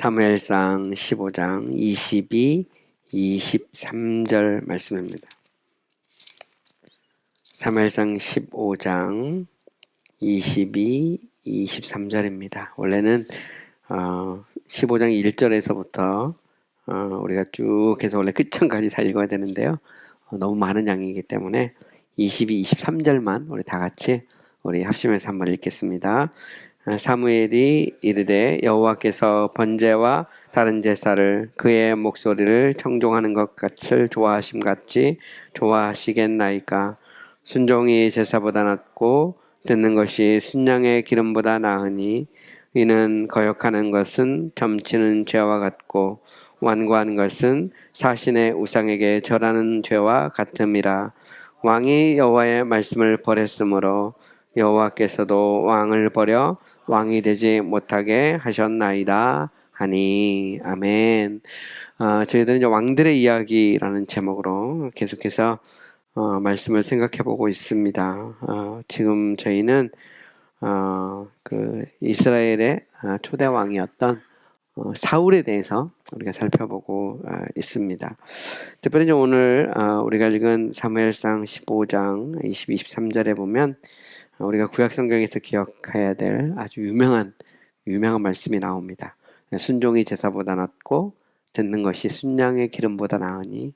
사무엘상 15장 22, 23절 말씀입니다. 사무엘상 15장 22, 23절입니다. 원래는 15장 1절에서부터 우리가 쭉 해서 원래 끝장까지 다 읽어야 되는데요. 너무 많은 양이기 때문에 22, 23절만 우리 다 같이 우리 합심해서 한번 읽겠습니다. 사무엘이 이르되 여호와께서 번제와 다른 제사를 그의 목소리를 청종하는 것 같을 좋아하심 같이 좋아하시겠나이까. 순종이 제사보다 낫고 듣는 것이 순양의 기름보다 나으니 이는 거역하는 것은 점치는 죄와 같고 완고한 것은 사신의 우상에게 절하는 죄와 같음이라. 왕이 여호와의 말씀을 버렸으므로 여호와께서도 왕을 버려 왕이 되지 못하게 하셨나이다 하니. 아멘. 저희들은 이제 왕들의 이야기라는 제목으로 계속해서 말씀을 생각해 보고 있습니다. 지금 저희는 그 이스라엘의 초대 왕이었던 사울에 대해서 우리가 살펴보고 있습니다. 특별히 이제 오늘 우리가 읽은 사무엘상 15장 20, 23절에 보면 우리가 구약 성경에서 기억해야 될 아주 유명한 말씀이 나옵니다. 순종이 제사보다 낫고 듣는 것이 순양의 기름보다 나으니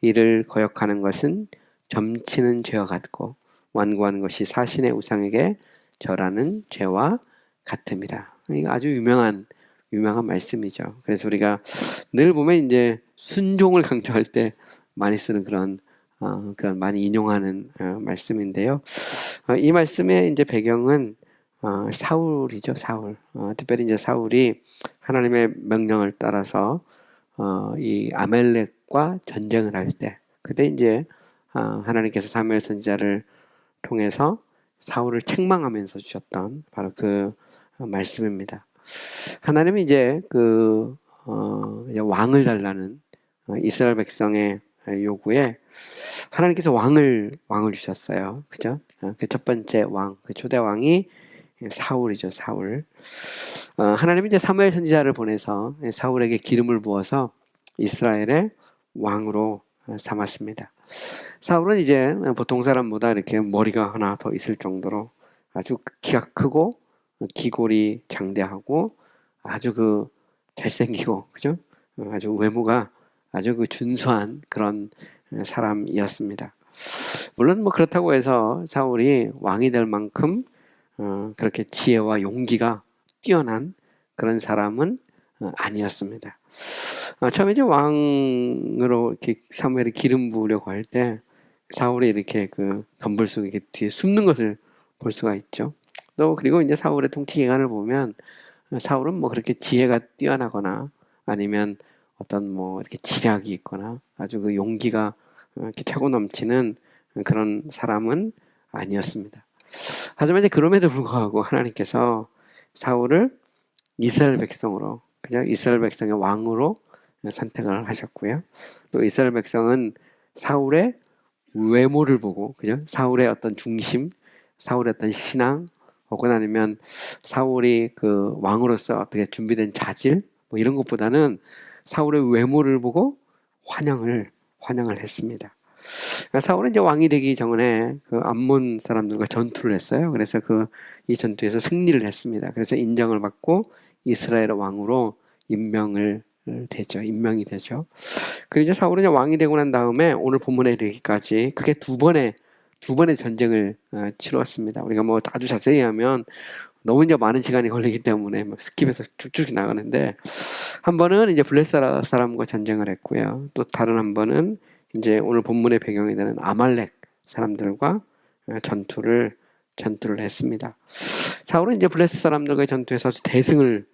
이를 거역하는 것은 점치는 죄와 같고 완고한 것이 사신의 우상에게 절하는 죄와 같음이라. 이거 아주 유명한 말씀이죠. 그래서 우리가 늘 보면 이제 순종을 강조할 때 많이 쓰는 그런 많이 인용하는 말씀인데요. 이 말씀의 이제 배경은 사울이죠. 사울. 특별히 이제 사울이 하나님의 명령을 따라서 이 아말렉과 전쟁을 할 때, 그때 이제 하나님께서 사무엘 선지자를 통해서 사울을 책망하면서 주셨던 바로 그 말씀입니다. 하나님이 이제 이제 왕을 달라는 이스라엘 백성의 요구에 하나님께서 왕을 주셨어요. 그죠? 그 첫 번째 왕, 그 초대 왕이 사울이죠. 사울. 하나님이 이제 사무엘 선지자를 보내서 사울에게 기름을 부어서 이스라엘의 왕으로 삼았습니다. 사울은 이제 보통 사람보다 이렇게 머리가 하나 더 있을 정도로 아주 키가 크고 기골이 장대하고 아주 잘생기고, 그죠? 아주 외모가 아주 준수한 그런 사람이었습니다. 물론 뭐 그렇다고 해서 사울이 왕이 될 만큼 그렇게 지혜와 용기가 뛰어난 그런 사람은 아니었습니다. 처음에 이제 왕으로 이렇게 사무엘이 기름 부으려고 할 때 사울이 이렇게 덤불 속에 뒤에 숨는 것을 볼 수가 있죠. 또 그리고 이제 사울의 통치 기간을 보면 사울은 뭐 그렇게 지혜가 뛰어나거나 아니면 어떤 뭐 이렇게 지략이 있거나 아주 용기가 이렇게 차고 넘치는 그런 사람은 아니었습니다. 하지만 이제 그럼에도 불구하고 하나님께서 사울을 이스라엘 백성으로, 그냥 이스라엘 백성의 왕으로 선택을 하셨고요. 또 이스라엘 백성은 사울의 외모를 보고, 그죠? 사울의 어떤 중심, 사울의 어떤 신앙, 혹은 아니면 사울이 그 왕으로서 어떻게 준비된 자질, 뭐 이런 것보다는 사울의 외모를 보고 환영을 했습니다. 사울은 이제 왕이 되기 전에 암몬 사람들과 전투를 했어요. 그래서 이 전투에서 승리를 했습니다. 그래서 인정을 받고 이스라엘의 왕으로 임명이 되죠. 그리고 이제 사울은 이제 왕이 되고 난 다음에 오늘 본문에 이르기까지 그게 두 번의 전쟁을 치루었습니다. 우리가 뭐 아주 자세히 하면 너무 이제 많은 시간이 걸리기 때문에 막 스킵해서 쭉쭉 나가는데, 한 번은 이제 블레셋 사람과 전쟁을 했고요. 또 다른 한 번은 이제 오늘 본문의 배경이 되는 아말렉 사람들과 전투를 했습니다. 사울은 이제 블레셋 사람들과의 전투에서 대승을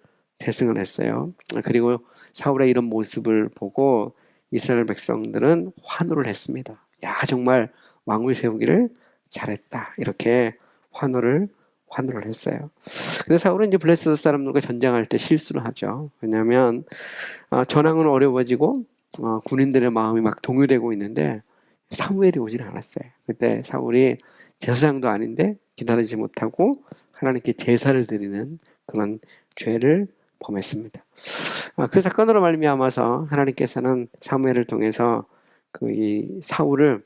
했어요. 그리고 사울의 이런 모습을 보고 이스라엘 백성들은 환호를 했습니다. 야, 정말 왕을 세우기를 잘했다. 이렇게 환호를 했어요. 그래서 사울은 이제 블레셋 사람들과 전쟁할 때 실수를 하죠. 왜냐하면 전황은 어려워지고 군인들의 마음이 막 동요되고 있는데 사무엘이 오질 않았어요. 그때 사울이 제사장도 아닌데 기다리지 못하고 하나님께 제사를 드리는 그런 죄를 범했습니다. 그 사건으로 말미암아서 하나님께서는 사무엘을 통해서 그 이 사울을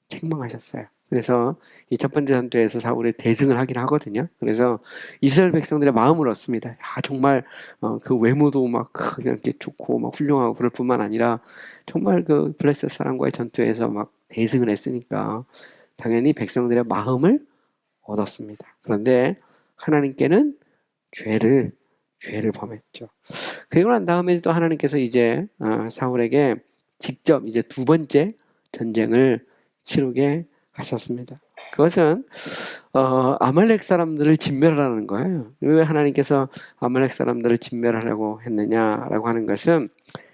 책망하셨어요. 그래서 이 첫 번째 전투에서 사울이 대승을 하긴 하거든요. 그래서 이스라엘 백성들의 마음을 얻습니다. 정말 그 외모도 막 그냥 이렇게 좋고 막 훌륭하고 그럴 뿐만 아니라 정말 그 블레셋 사람과의 전투에서 막 대승을 했으니까 당연히 백성들의 마음을 얻었습니다. 그런데 하나님께는 죄를 범했죠. 그리고 난 다음에 또 하나님께서 이제 사울에게 직접 이제 두 번째 전쟁을 치르게 하셨습니다. 그것은 아말렉 사람들을 진멸하라는 거예요. 왜 하나님께서 아말렉 사람들을 진멸하려고 했느냐라고 하는 것은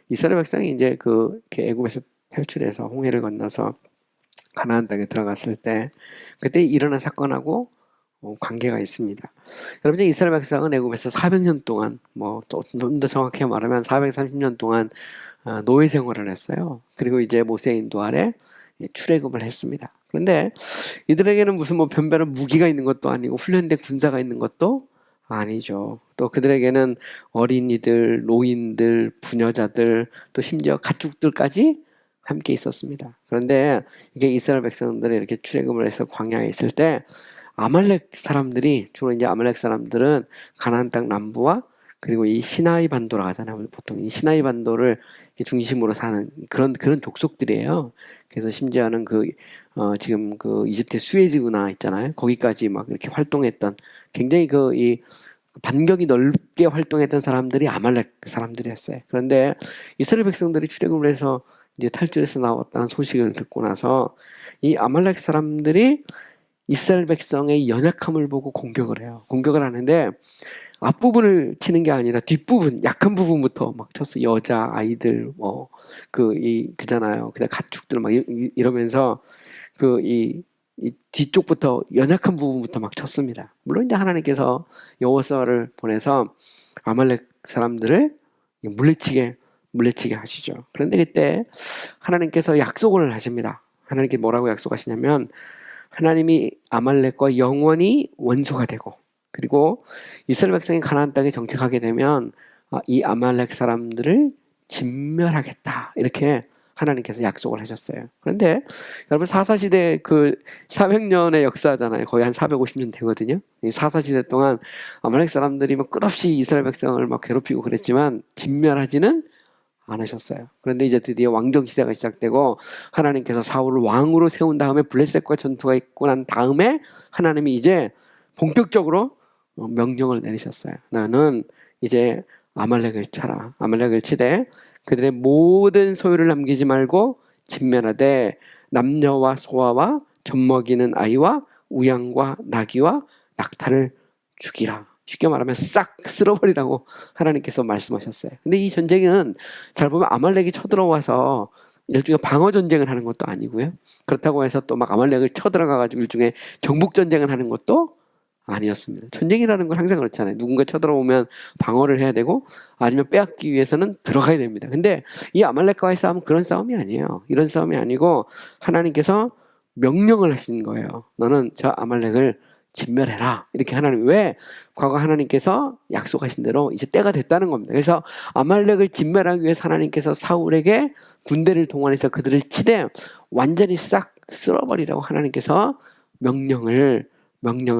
이스라엘 백성이 이제 그 애굽에서 탈출해서 홍해를 건너서 가나안 땅에 들어갔을 때 그때 일어난 사건하고 관계가 있습니다. 여러분, 이스라엘 백성은 애굽에서 400년 동안 좀 더 정확히 말하면 430년 동안 노예 생활을 했어요. 그리고 이제 모세의 인도 아래 출애굽을 했습니다. 그런데 이들에게는 무슨 변별한 무기가 있는 것도 아니고 훈련된 군사가 있는 것도 아니죠. 또 그들에게는 어린이들, 노인들, 부녀자들, 또 심지어 가축들까지 함께 있었습니다. 그런데 이게 이스라엘 백성들이 이렇게 출애굽을 해서 광야에 있을 때 아말렉 사람들이, 주로 이제 아말렉 사람들은 가나안 땅 남부와 그리고 이 시나이 반도라고 하잖아요. 보통 이 시나이 반도를 중심으로 사는 그런 족속들이에요. 그래서 심지어는 지금 그 이집트 수에즈 운하 있잖아요. 거기까지 막 이렇게 활동했던 굉장히 이 반경이 넓게 활동했던 사람들이 아말렉 사람들이었어요. 그런데 이스라엘 백성들이 출애굽을 해서 이제 탈출해서 나왔다는 소식을 듣고 나서 이 아말렉 사람들이 이스라엘 백성의 연약함을 보고 공격을 해요. 공격을 하는데 앞부분을 치는 게 아니라 뒷부분, 약한 부분부터 막 쳤어. 여자, 아이들, 그잖아요. 그냥 가축들 막 이러면서 이 뒤쪽부터 연약한 부분부터 막 쳤습니다. 물론 이제 하나님께서 여호수아를 보내서 아말렉 사람들을 물리치게 하시죠. 그런데 그때 하나님께서 약속을 하십니다. 하나님께 뭐라고 약속하시냐면 하나님이 아말렉과 영원히 원수가 되고 그리고 이스라엘 백성이 가나안 땅에 정착하게 되면 이 아말렉 사람들을 진멸하겠다. 이렇게 하나님께서 약속을 하셨어요. 그런데 여러분 사사시대 400년의 역사잖아요. 거의 한 450년 되거든요. 이 사사시대 동안 아말렉 사람들이 막 끝없이 이스라엘 백성을 막 괴롭히고 그랬지만 진멸하지는 않으셨어요. 그런데 이제 드디어 왕정 시대가 시작되고 하나님께서 사울을 왕으로 세운 다음에 블레셋과 전투가 있고 난 다음에 하나님이 이제 본격적으로 명령을 내리셨어요. 너는 이제 아말렉을 쳐라. 아말렉을 치되 그들의 모든 소유를 남기지 말고 진멸하되 남녀와 소아와 젖먹이는 아이와 우양과 나귀와 낙타를 죽이라. 쉽게 말하면 싹 쓸어버리라고 하나님께서 말씀하셨어요. 근데 이 전쟁은 잘 보면 아말렉이 쳐들어와서 일종의 방어 전쟁을 하는 것도 아니고요. 그렇다고 해서 또 막 아말렉을 쳐들어가가지고 일종의 정복 전쟁을 하는 것도 아니었습니다. 전쟁이라는 건 항상 그렇잖아요. 누군가 쳐들어오면 방어를 해야 되고 아니면 빼앗기 위해서는 들어가야 됩니다. 근데 이 아말렉과의 싸움은 그런 싸움이 아니에요. 이런 싸움이 아니고 하나님께서 명령을 하신 거예요. 너는 저 아말렉을 진멸해라. 이렇게 하나님, 왜? 과거 하나님께서 약속하신 대로 이제 때가 됐다는 겁니다. 그래서 아말렉을 진멸하기 위해서 하나님께서 사울에게 군대를 동원해서 그들을 치되 완전히 싹 쓸어버리라고 하나님께서 명령을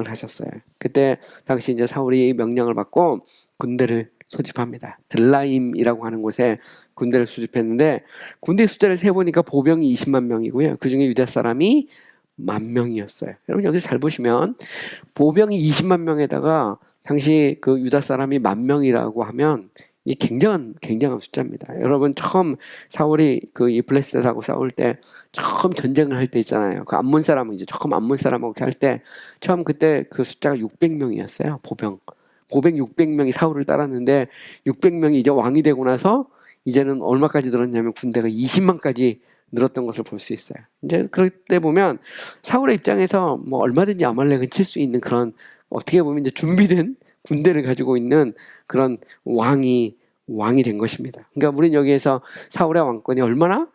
하셨어요. 그때 당시 이제 사울이 명령을 받고 군대를 소집합니다. 들라임이라고 하는 곳에 군대를 소집했는데 군대 숫자를 세보니까 보병이 20만 명이고요. 그 중에 유다 사람이 10,000명이었어요. 여러분 여기서 잘 보시면 보병이 20만 명에다가 당시 그 유다 사람이 10,000명이라고 하면 이 굉장한 숫자입니다. 여러분 처음 사울이 이 블레셋하고 싸울 때 처음 전쟁을 할 때 있잖아요. 그 암몬 사람은 이제 처음 암몬 사람하고 할 때 처음 그때 그 숫자가 600명이었어요. 보병 600명이 사울을 따랐는데 600명이 이제 왕이 되고 나서 이제는 얼마까지 늘었냐면 군대가 20만까지 늘었던 것을 볼 수 있어요. 이제 그럴 때 보면 사울의 입장에서 얼마든지 아말렉을 칠 수 있는 그런 어떻게 보면 이제 준비된 군대를 가지고 있는 그런 왕이 된 것입니다. 그러니까 우리는 여기에서 사울의 왕권이 얼마나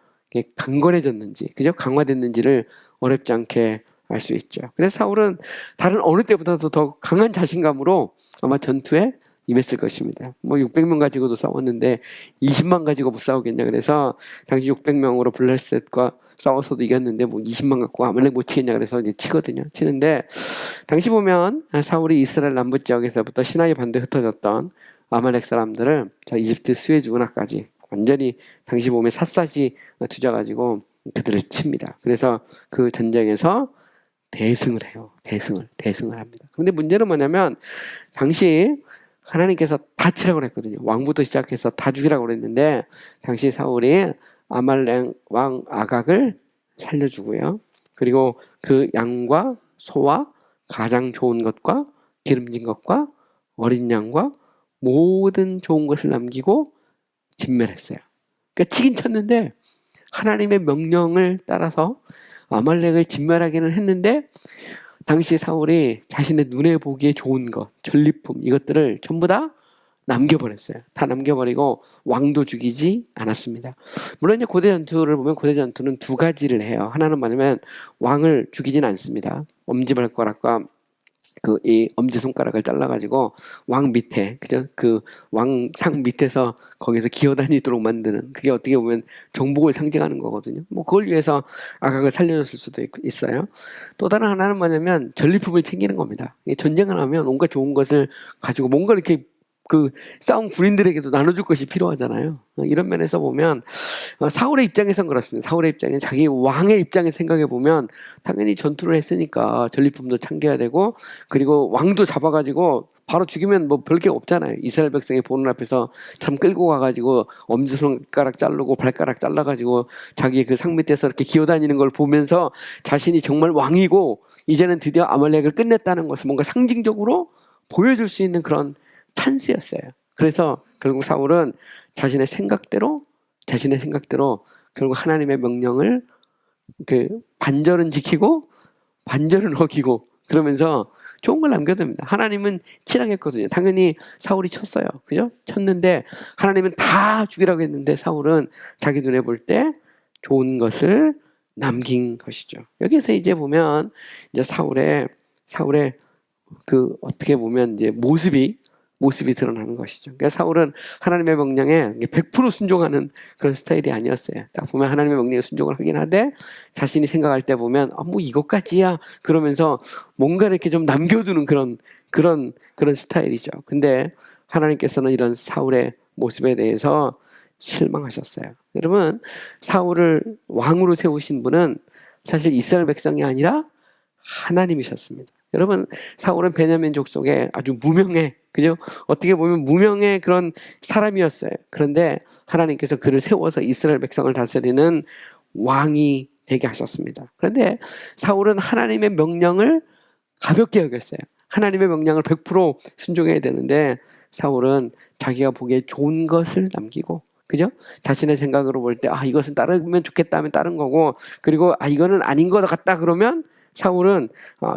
강건해졌는지, 그죠? 강화됐는지를 어렵지 않게 알 수 있죠. 그래서 사울은 다른 어느 때보다도 더 강한 자신감으로 아마 전투에 임했을 것입니다. 뭐 600명 가지고도 싸웠는데 20만 가지고 못 싸우겠냐. 그래서 당시 600명으로 블레셋과 싸워서도 이겼는데 뭐 20만 갖고 아말렉 못 치겠냐. 그래서 이제 치거든요. 치는데 당시 보면 사울이 이스라엘 남부 지역에서부터 시나이 반도에 흩어졌던 아말렉 사람들을 저 이집트 수에즈 운하까지 완전히 당시 보면 샅샅이 뒤져가지고 그들을 칩니다. 그래서 그 전쟁에서 대승을 해요. 대승을 합니다. 그런데 문제는 뭐냐면 당시 하나님께서 다 치라고 그랬거든요. 왕부터 시작해서 다 죽이라고 그랬는데 당시 사울이 아말렉 왕 아각을 살려주고요. 그리고 그 양과 소와 가장 좋은 것과 기름진 것과 어린 양과 모든 좋은 것을 남기고 진멸했어요. 그러니까 치긴 쳤는데 하나님의 명령을 따라서 아말렉을 진멸하기는 했는데 당시 사울이 자신의 눈에 보기에 좋은 것, 전리품 이것들을 전부 다 남겨버렸어요. 다 남겨버리고 왕도 죽이지 않았습니다. 물론 이제 고대 전투를 보면 고대 전투는 두 가지를 해요. 하나는 뭐냐면 왕을 죽이진 않습니다. 엄지발가락과 이 엄지손가락을 잘라가지고 왕 밑에, 그죠? 그 왕상 밑에서 거기서 기어다니도록 만드는, 그게 어떻게 보면 정복을 상징하는 거거든요. 뭐 그걸 위해서 아각을 살려줬을 수도 있어요. 또 다른 하나는 뭐냐면 전리품을 챙기는 겁니다. 전쟁을 하면 온갖 좋은 것을 가지고 뭔가 이렇게 그 싸움 군인들에게도 나눠줄 것이 필요하잖아요. 이런 면에서 보면 사울의 입장에선 그렇습니다. 사울의 입장에 자기 왕의 입장에 생각해 보면 당연히 전투를 했으니까 전리품도 챙겨야 되고 그리고 왕도 잡아가지고 바로 죽이면 뭐 별게 없잖아요. 이스라엘 백성이 보는 앞에서 참 끌고 가가지고 엄지손가락 자르고 발가락 잘라가지고 자기 그 상 밑에서 이렇게 기어다니는 걸 보면서 자신이 정말 왕이고 이제는 드디어 아말렉을 끝냈다는 것을 뭔가 상징적으로 보여줄 수 있는 그런 찬스였어요. 그래서 결국 사울은 자신의 생각대로 결국 하나님의 명령을 반절은 지키고 반절은 어기고 그러면서 좋은 걸 남겨둡니다. 하나님은 치라했거든요. 당연히 사울이 쳤어요. 그죠? 쳤는데 하나님은 다 죽이라고 했는데 사울은 자기 눈에 볼 때 좋은 것을 남긴 것이죠. 여기서 이제 보면 이제 사울의 그 어떻게 보면 이제 모습이 드러나는 것이죠. 그러니까 사울은 하나님의 명령에 100% 순종하는 그런 스타일이 아니었어요. 딱 보면 하나님의 명령에 순종을 하긴 하되 자신이 생각할 때 보면 뭐 이것까지야 그러면서 뭔가 이렇게 좀 남겨두는 그런 스타일이죠. 근데 하나님께서는 이런 사울의 모습에 대해서 실망하셨어요. 여러분, 사울을 왕으로 세우신 분은 사실 이스라엘 백성이 아니라 하나님이셨습니다. 여러분, 사울은 베냐민 족속에 아주 무명의, 그죠? 어떻게 보면 무명의 그런 사람이었어요. 그런데 하나님께서 그를 세워서 이스라엘 백성을 다스리는 왕이 되게 하셨습니다. 그런데 사울은 하나님의 명령을 가볍게 여겼어요. 하나님의 명령을 100% 순종해야 되는데 사울은 자기가 보기에 좋은 것을 남기고, 그죠? 자신의 생각으로 볼 때 이것은 따르면 좋겠다 하면 따른 거고, 그리고 이거는 아닌 것 같다 그러면 사울은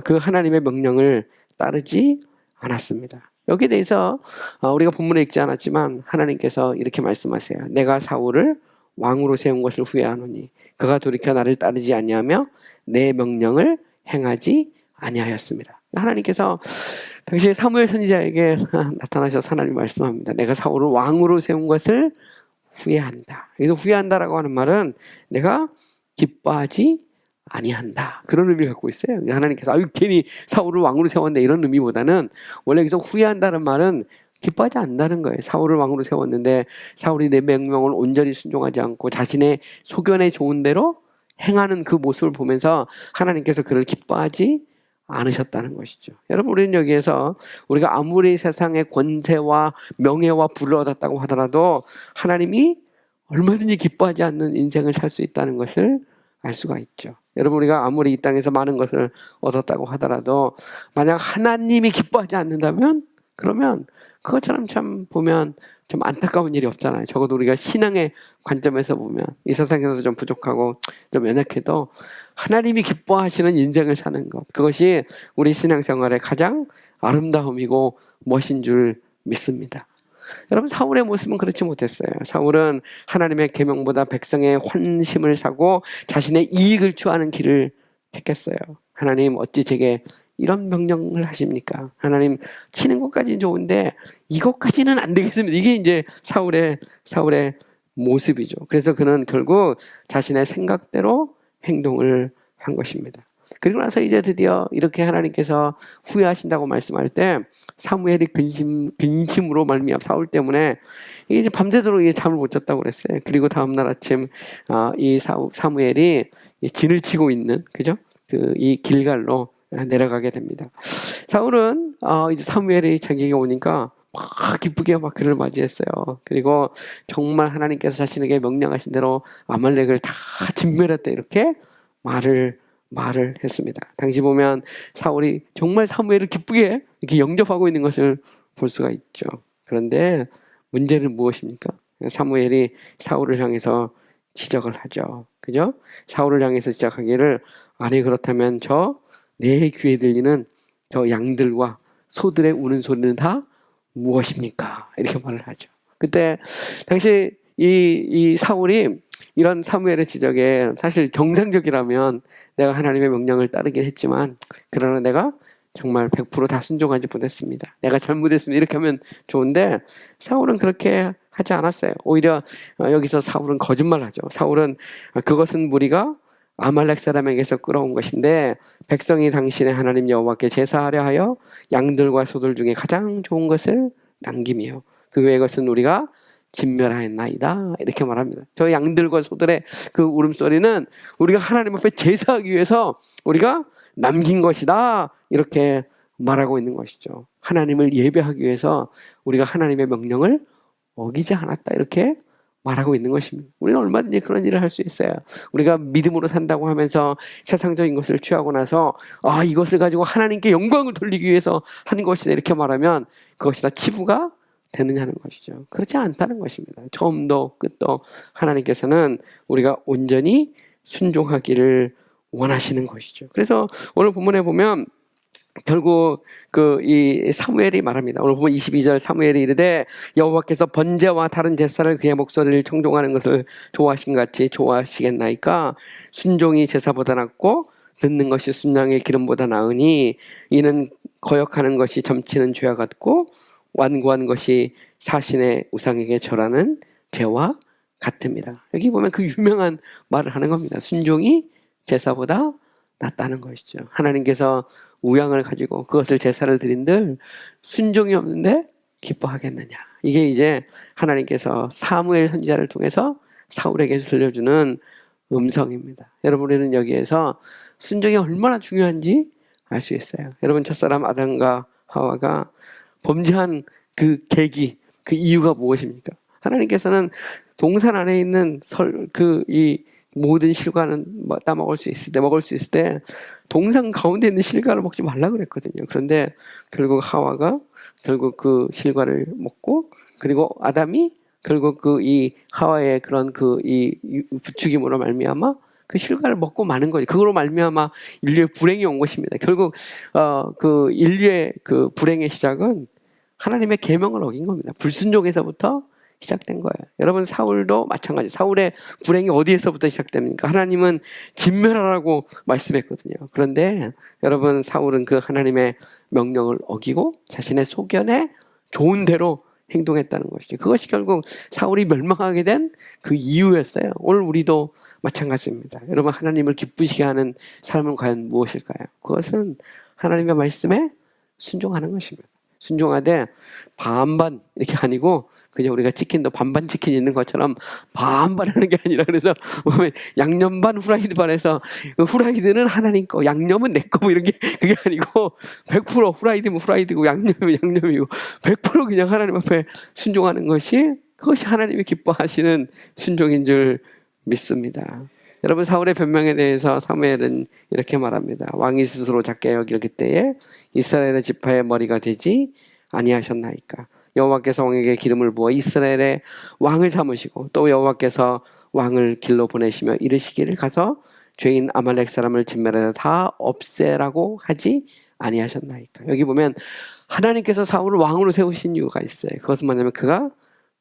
그 하나님의 명령을 따르지 않았습니다. 여기에 대해서 우리가 본문에 읽지 않았지만 하나님께서 이렇게 말씀하세요. 내가 사울을 왕으로 세운 것을 후회하노니 그가 돌이켜 나를 따르지 아니하며 내 명령을 행하지 아니하였습니다. 하나님께서 당시 사무엘 선지자에게 나타나셔서 하나님 말씀합니다. 내가 사울을 왕으로 세운 것을 후회한다. 여기서 후회한다라고 하는 말은 내가 기뻐하지 아니한다. 그런 의미를 갖고 있어요. 하나님께서 괜히 사울을 왕으로 세웠네 이런 의미보다는 원래 여기서 후회한다는 말은 기뻐하지 않는다는 거예요. 사울을 왕으로 세웠는데 사울이 내 명령을 온전히 순종하지 않고 자신의 소견에 좋은 대로 행하는 그 모습을 보면서 하나님께서 그를 기뻐하지 않으셨다는 것이죠. 여러분, 우리는 여기에서 우리가 아무리 세상의 권세와 명예와 부를 얻었다고 하더라도 하나님이 얼마든지 기뻐하지 않는 인생을 살 수 있다는 것을 알 수가 있죠. 여러분, 우리가 아무리 이 땅에서 많은 것을 얻었다고 하더라도 만약 하나님이 기뻐하지 않는다면 그러면 그것처럼 참 보면 좀 안타까운 일이 없잖아요. 적어도 우리가 신앙의 관점에서 보면 이 세상에서 좀 부족하고 좀 연약해도 하나님이 기뻐하시는 인생을 사는 것, 그것이 우리 신앙생활의 가장 아름다움이고 멋인 줄 믿습니다. 여러분, 사울의 모습은 그렇지 못했어요. 사울은 하나님의 계명보다 백성의 환심을 사고 자신의 이익을 추구하는 길을 택했어요. 하나님, 어찌 제게 이런 명령을 하십니까? 하나님, 치는 것까지는 좋은데 이것까지는 안 되겠습니다. 이게 이제 사울의 모습이죠. 그래서 그는 결국 자신의 생각대로 행동을 한 것입니다. 그리고 나서 이제 드디어 이렇게 하나님께서 후회하신다고 말씀할 때 사무엘이 근심으로 말미암아 사울 때문에 이게 이제 밤새도록 이게 잠을 못 잤다고 그랬어요. 그리고 다음날 아침 이 사무엘이 진을 치고 있는 그죠? 이 길갈로 내려가게 됩니다. 사울은 이제 사무엘이 자기에게 오니까 막 기쁘게 막 그를 맞이했어요. 그리고 정말 하나님께서 자신에게 명령하신 대로 아말렉을 다 진멸했다 이렇게 말을 했습니다. 당시 보면 사울이 정말 사무엘을 기쁘게 이렇게 영접하고 있는 것을 볼 수가 있죠. 그런데 문제는 무엇입니까? 사무엘이 사울을 향해서 지적을 하죠. 그죠? 사울을 향해서 지적하기를 아니 그렇다면 내 귀에 들리는 저 양들과 소들의 우는 소리는 다 무엇입니까? 이렇게 말을 하죠. 그때 당시 이 사울이 이런 사무엘의 지적에 사실 정상적이라면 내가 하나님의 명령을 따르긴 했지만 그러나 내가 정말 100% 다 순종하지 못했습니다. 내가 잘못했습니다. 이렇게 하면 좋은데 사울은 그렇게 하지 않았어요. 오히려 여기서 사울은 거짓말하죠. 사울은 그것은 무리가 아말렉 사람에게서 끌어온 것인데 백성이 당신의 하나님 여호와께 제사하려 하여 양들과 소들 중에 가장 좋은 것을 남김이요 그 외의 것은 우리가 진멸하였나이다 이렇게 말합니다. 저 양들과 소들의 그 울음소리는 우리가 하나님 앞에 제사하기 위해서 우리가 남긴 것이다 이렇게 말하고 있는 것이죠. 하나님을 예배하기 위해서 우리가 하나님의 명령을 어기지 않았다 이렇게 말하고 있는 것입니다. 우리는 얼마든지 그런 일을 할 수 있어요. 우리가 믿음으로 산다고 하면서 세상적인 것을 취하고 나서 이것을 가지고 하나님께 영광을 돌리기 위해서 하는 것이다 이렇게 말하면 그것이 다 치부가 되느냐는 것이죠. 그렇지 않다는 것입니다. 처음도 끝도 하나님께서는 우리가 온전히 순종하기를 원하시는 것이죠. 그래서 오늘 본문에 보면 결국 이 사무엘이 말합니다. 오늘 보면 22절 사무엘이 이르되 여호와께서 번제와 다른 제사를 그의 목소리를 청종하는 것을 좋아하신 같이 좋아하시겠나이까 순종이 제사보다 낫고 듣는 것이 순양의 기름보다 나으니 이는 거역하는 것이 점치는 죄와 같고 완고한 것이 사신의 우상에게 절하는 죄와 같습니다. 여기 보면 그 유명한 말을 하는 겁니다. 순종이 제사보다 낫다는 것이죠. 하나님께서 우양을 가지고 그것을 제사를 드린들 순종이 없는데 기뻐하겠느냐. 이게 이제 하나님께서 사무엘 선지자를 통해서 사울에게 들려주는 음성입니다. 여러분 우리는 여기에서 순종이 얼마나 중요한지 알 수 있어요. 여러분 첫사람 아담과 하와가 범죄한 그 계기, 그 이유가 무엇입니까? 하나님께서는 동산 안에 있는 이 모든 실과는 따먹을 수 있을 때 동산 가운데 있는 실과를 먹지 말라 그랬거든요. 그런데 결국 하와가 결국 그 실과를 먹고 그리고 아담이 결국 이 하와의 그런 이 부추김으로 말미암아 그 실과를 먹고 마는 거죠. 그걸로 말미암아 인류의 불행이 온 것입니다. 결국 그 인류의 그 불행의 시작은 하나님의 계명을 어긴 겁니다. 불순종에서부터 시작된 거예요. 여러분 사울도 마찬가지. 사울의 불행이 어디에서부터 시작됩니까? 하나님은 진멸하라고 말씀했거든요. 그런데 여러분 사울은 그 하나님의 명령을 어기고 자신의 소견에 좋은 대로 행동했다는 것이죠. 그것이 결국 사울이 멸망하게 된 그 이유였어요. 오늘 우리도 마찬가지입니다. 여러분 하나님을 기쁘시게 하는 삶은 과연 무엇일까요? 그것은 하나님의 말씀에 순종하는 것입니다. 순종하되 반반 이렇게 아니고 그냥 우리가 치킨도 반반 치킨 있는 것처럼 반반 하는 게 아니라 그래서 보면 양념 반 후라이드 반에서 후라이드는 하나님 거 양념은 내 거 뭐 이런 게 그게 아니고 100% 후라이드면 후라이드고 양념이면 양념이고 100% 그냥 하나님 앞에 순종하는 그것이 하나님이 기뻐하시는 순종인 줄 믿습니다. 여러분 사울의 변명에 대해서 사무엘은 이렇게 말합니다. 왕이 스스로 작게 여길 그때에 이스라엘의 지파의 머리가 되지 아니하셨나이까. 여호와께서 왕에게 기름을 부어 이스라엘의 왕을 삼으시고 또 여호와께서 왕을 길로 보내시며 이르시기를 가서 죄인 아말렉 사람을 진멸하여 다 없애라고 하지 아니하셨나이까. 여기 보면 하나님께서 사울을 왕으로 세우신 이유가 있어요. 그것은 뭐냐면 그가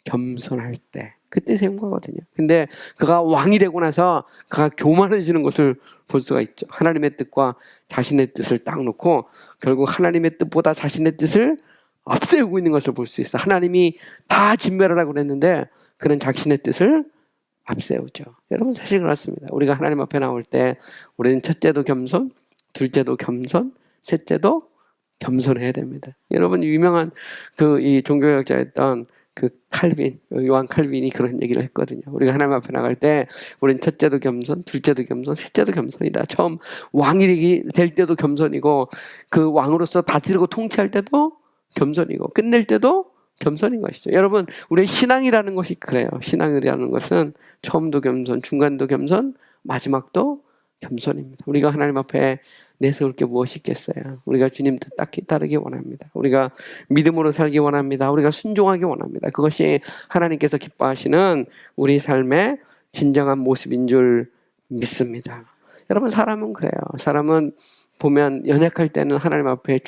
겸손할 때 그때 세운 거거든요. 근데 그가 왕이 되고 나서 그가 교만해지는 것을 볼 수가 있죠. 하나님의 뜻과 자신의 뜻을 딱 놓고 결국 하나님의 뜻보다 자신의 뜻을 앞세우고 있는 것을 볼 수 있어. 하나님이 다 진멸하라고 그랬는데 그는 자신의 뜻을 앞세우죠. 여러분 사실 그렇습니다. 우리가 하나님 앞에 나올 때 우리는 첫째도 겸손, 둘째도 겸손, 셋째도 겸손해야 됩니다. 여러분 유명한 이 종교학자였던 칼빈, 요한 칼빈이 그런 얘기를 했거든요. 우리가 하나님 앞에 나갈 때 우리는 첫째도 겸손, 둘째도 겸손, 셋째도 겸손이다. 처음 왕이 될 때도 겸손이고 그 왕으로서 다스리고 통치할 때도 겸손이고 끝낼 때도 겸손인 것이죠. 여러분 우리의 신앙이라는 것이 그래요. 신앙이라는 것은 처음도 겸손, 중간도 겸손, 마지막도 겸손입니다. 우리가 하나님 앞에 내세울 게 무엇이 있겠어요? 우리가 주님 뜻 따르기 원합니다. 우리가 믿음으로 살기 원합니다. 우리가 순종하기 원합니다. 그것이 하나님께서 기뻐하시는 우리 삶의 진정한 모습인 줄 믿습니다. 여러분 사람은 그래요. 사람은 보면 연약할 때는 하나님 앞에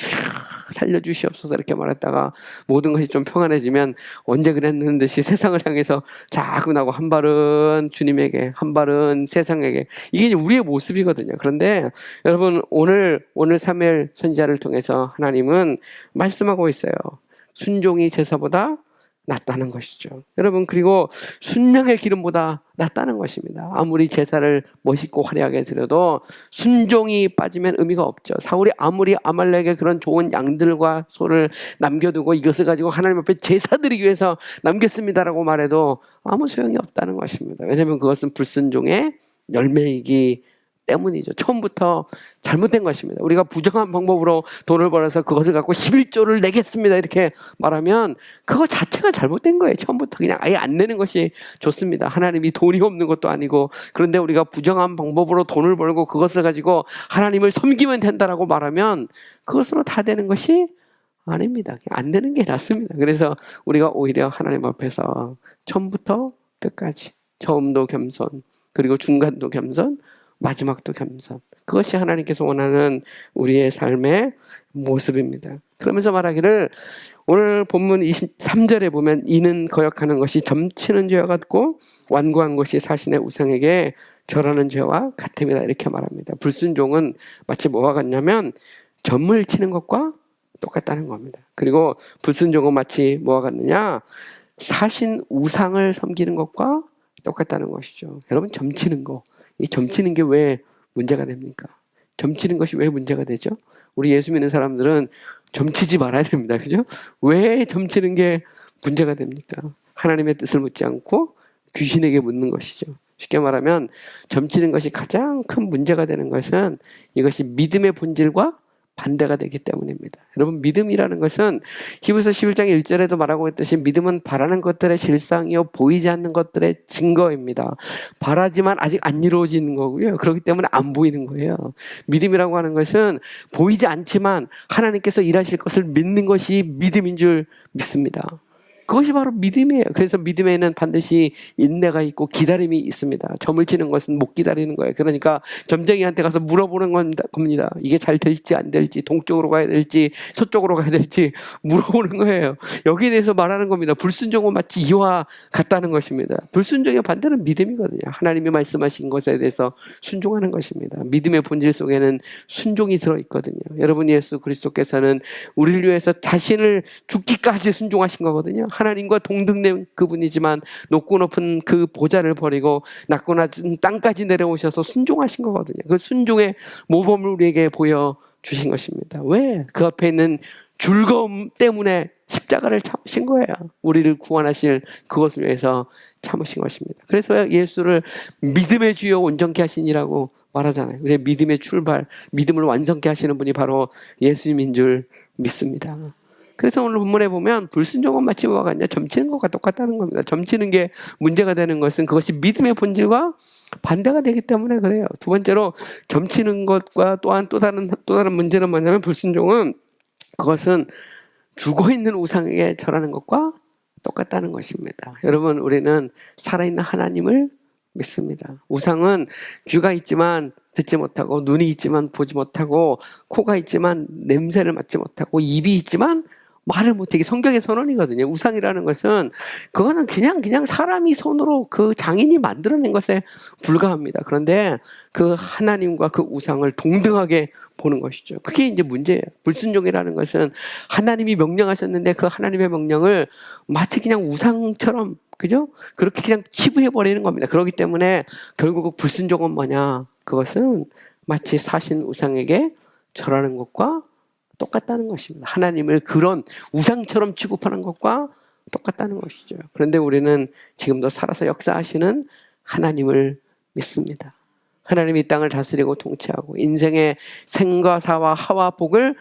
살려주시옵소서 이렇게 말했다가 모든 것이 좀 평안해지면 언제 그랬는 듯이 세상을 향해서 자꾸 나고 한 발은 주님에게 한 발은 세상에게 이게 우리의 모습이거든요. 그런데 여러분 오늘 사무엘 선지자를 통해서 하나님은 말씀하고 있어요. 순종이 제사보다 낫다는 것이죠. 여러분 그리고 순양의 기름보다 낫다는 것입니다. 아무리 제사를 멋있고 화려하게 드려도 순종이 빠지면 의미가 없죠. 사울이 아무리 아말렉의 그런 좋은 양들과 소를 남겨두고 이것을 가지고 하나님 앞에 제사 드리기 위해서 남겼습니다라고 말해도 아무 소용이 없다는 것입니다. 왜냐하면 그것은 불순종의 열매이기 때문이죠. 처음부터 잘못된 것입니다. 우리가 부정한 방법으로 돈을 벌어서 그것을 갖고 11조를 내겠습니다 이렇게 말하면 그거 자체가 잘못된 거예요. 처음부터 그냥 아예 안 내는 것이 좋습니다. 하나님이 돈이 없는 것도 아니고. 그런데 우리가 부정한 방법으로 돈을 벌고 그것을 가지고 하나님을 섬기면 된다라고 말하면 그것으로 다 되는 것이 아닙니다. 안 되는 게 낫습니다. 그래서 우리가 오히려 하나님 앞에서 처음부터 끝까지 처음도 겸손 그리고 중간도 겸손 마지막도 겸손. 그것이 하나님께서 원하는 우리의 삶의 모습입니다. 그러면서 말하기를 오늘 본문 23절에 보면 이는 거역하는 것이 점치는 죄와 같고 완고한 것이 사신의 우상에게 절하는 죄와 같음이다 이렇게 말합니다. 불순종은 마치 뭐와 같냐면 점을 치는 것과 똑같다는 겁니다. 그리고 불순종은 마치 뭐와 같느냐 사신 우상을 섬기는 것과 똑같다는 것이죠. 여러분 점치는 거 이 점치는 게 왜 문제가 됩니까? 점치는 것이 왜 문제가 되죠? 우리 예수 믿는 사람들은 점치지 말아야 됩니다. 그죠? 왜 점치는 게 문제가 됩니까? 하나님의 뜻을 묻지 않고 귀신에게 묻는 것이죠. 쉽게 말하면 점치는 것이 가장 큰 문제가 되는 것은 이것이 믿음의 본질과 반대가 되기 때문입니다. 여러분 믿음이라는 것은 히브리서 11장 1절에도 말하고 있듯이 믿음은 바라는 것들의 실상이요 보이지 않는 것들의 증거입니다. 바라지만 아직 안 이루어지는 거고요. 그렇기 때문에 안 보이는 거예요. 믿음이라고 하는 것은 보이지 않지만 하나님께서 일하실 것을 믿는 것이 믿음인 줄 믿습니다. 그것이 바로 믿음이에요. 그래서 믿음에는 반드시 인내가 있고 기다림이 있습니다. 점을 치는 것은 못 기다리는 거예요. 그러니까 점쟁이한테 가서 물어보는 겁니다. 이게 잘 될지 안 될지, 동쪽으로 가야 될지 서쪽으로 가야 될지 물어보는 거예요. 여기에 대해서 말하는 겁니다. 불순종은 마치 이와 같다는 것입니다. 불순종의 반대는 믿음이거든요. 하나님이 말씀하신 것에 대해서 순종하는 것입니다. 믿음의 본질 속에는 순종이 들어있거든요. 여러분 예수 그리스도께서는 우리를 위해서 자신을 죽기까지 순종하신 거거든요. 하나님과 동등된 그분이지만 높고 높은 그 보좌를 버리고 낮고 낮은 땅까지 내려오셔서 순종하신 거거든요. 그 순종의 모범을 우리에게 보여주신 것입니다. 왜? 그 앞에 있는 즐거움 때문에 십자가를 참으신 거예요. 우리를 구원하실 그것을 위해서 참으신 것입니다. 그래서 예수를 믿음의 주요 온전케 하시니라고 말하잖아요. 우리의 믿음의 출발, 믿음을 완성케 하시는 분이 바로 예수님인 줄 믿습니다. 그래서 오늘 본문에 보면 불순종은 마치 뭐가 같냐? 점치는 것과 똑같다는 겁니다. 점치는 게 문제가 되는 것은 그것이 믿음의 본질과 반대가 되기 때문에 그래요. 두 번째로 점치는 것과 또한 또 다른 문제는 뭐냐면 불순종은 그것은 죽어있는 우상에게 절하는 것과 똑같다는 것입니다. 여러분 우리는 살아있는 하나님을 믿습니다. 우상은 귀가 있지만 듣지 못하고 눈이 있지만 보지 못하고 코가 있지만 냄새를 맡지 못하고 입이 있지만 말을 못해. 이게 성경의 선언이거든요. 우상이라는 것은 그거는 그냥 사람이 손으로 그 장인이 만들어낸 것에 불과합니다. 그런데 그 하나님과 그 우상을 동등하게 보는 것이죠. 그게 이제 문제예요. 불순종이라는 것은 하나님이 명령하셨는데 그 하나님의 명령을 마치 그냥 우상처럼, 그죠? 그렇게 그냥 치부해 버리는 겁니다. 그렇기 때문에 결국 불순종은 뭐냐? 그것은 마치 사신 우상에게 절하는 것과 똑같다는 것입니다. 하나님을 그런 우상처럼 취급하는 것과 똑같다는 것이죠. 그런데 우리는 지금도 살아서 역사하시는 하나님을 믿습니다. 하나님이 이 땅을 다스리고 통치하고 인생의 생과 사와 하와 복을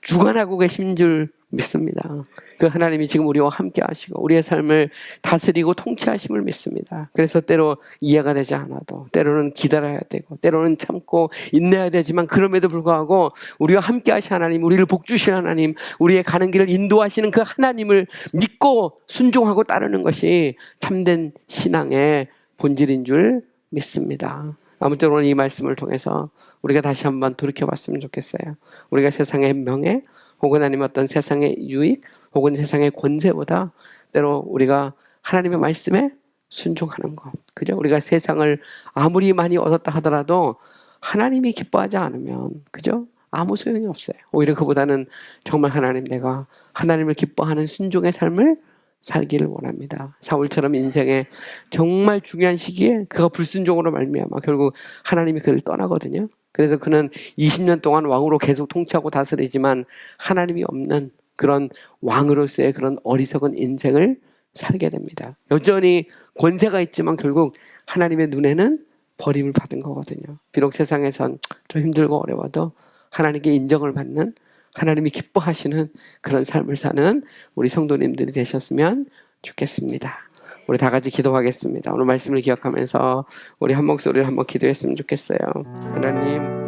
주관하고 계신 줄 믿습니다. 그 하나님이 지금 우리와 함께 하시고 우리의 삶을 다스리고 통치하심을 믿습니다. 그래서 때로 이해가 되지 않아도 때로는 기다려야 되고 때로는 참고 인내해야 되지만 그럼에도 불구하고 우리와 함께 하신 하나님, 우리를 복주신 하나님, 우리의 가는 길을 인도하시는 그 하나님을 믿고 순종하고 따르는 것이 참된 신앙의 본질인 줄 믿습니다. 아무쪼록 오늘 이 말씀을 통해서 우리가 다시 한번 돌이켜봤으면 좋겠어요. 우리가 세상의 명예 혹은 아니면 어떤 세상의 유익 혹은 세상의 권세보다 때로 우리가 하나님의 말씀에 순종하는 것, 그죠? 우리가 세상을 아무리 많이 얻었다 하더라도 하나님이 기뻐하지 않으면, 그죠? 아무 소용이 없어요. 오히려 그보다는 정말 하나님, 내가 하나님을 기뻐하는 순종의 삶을 살기를 원합니다. 사울처럼 인생의 정말 중요한 시기에 그가 불순종으로 말미암아 결국 하나님이 그를 떠나거든요. 그래서 그는 20년 동안 왕으로 계속 통치하고 다스리지만 하나님이 없는 그런 왕으로서의 그런 어리석은 인생을 살게 됩니다. 여전히 권세가 있지만 결국 하나님의 눈에는 버림을 받은 거거든요. 비록 세상에선 좀 힘들고 어려워도 하나님께 인정을 받는, 하나님이 기뻐하시는 그런 삶을 사는 우리 성도님들이 되셨으면 좋겠습니다. 우리 다 같이 기도하겠습니다. 오늘 말씀을 기억하면서 우리 한 목소리를 한번 기도했으면 좋겠어요. 하나님,